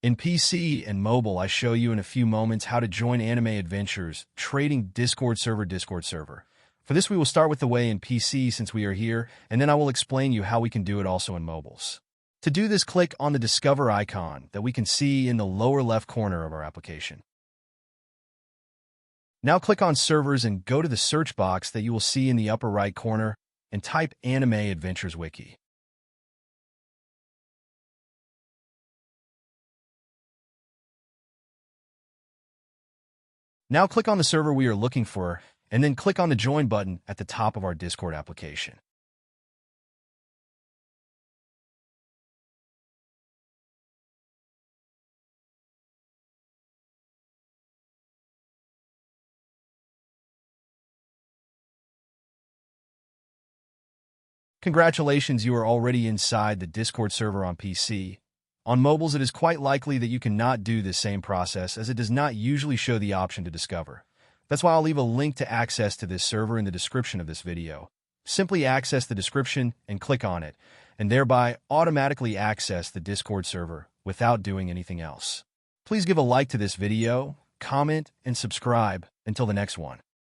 In PC and mobile, I show you in a few moments how to join Anime Adventures, trading Discord server. For this, we will start with the way in PC since we are here, and then I will explain you how we can do it also in mobiles. To do this, click on the Discover icon that we can see in the lower left corner of our application. Now click on Servers and go to the search box that you will see in the upper right corner and type Anime Adventures Wiki. Now click on the server we are looking for, and then click on the Join button at the top of our Discord application. Congratulations, you are already inside the Discord server on PC. On mobiles, it is quite likely that you cannot do this same process as it does not usually show the option to discover. That's why I'll leave a link to access to this server in the description of this video. Simply access the description and click on it, and thereby automatically access the Discord server without doing anything else. Please give a like to this video, comment, and subscribe. Until the next one.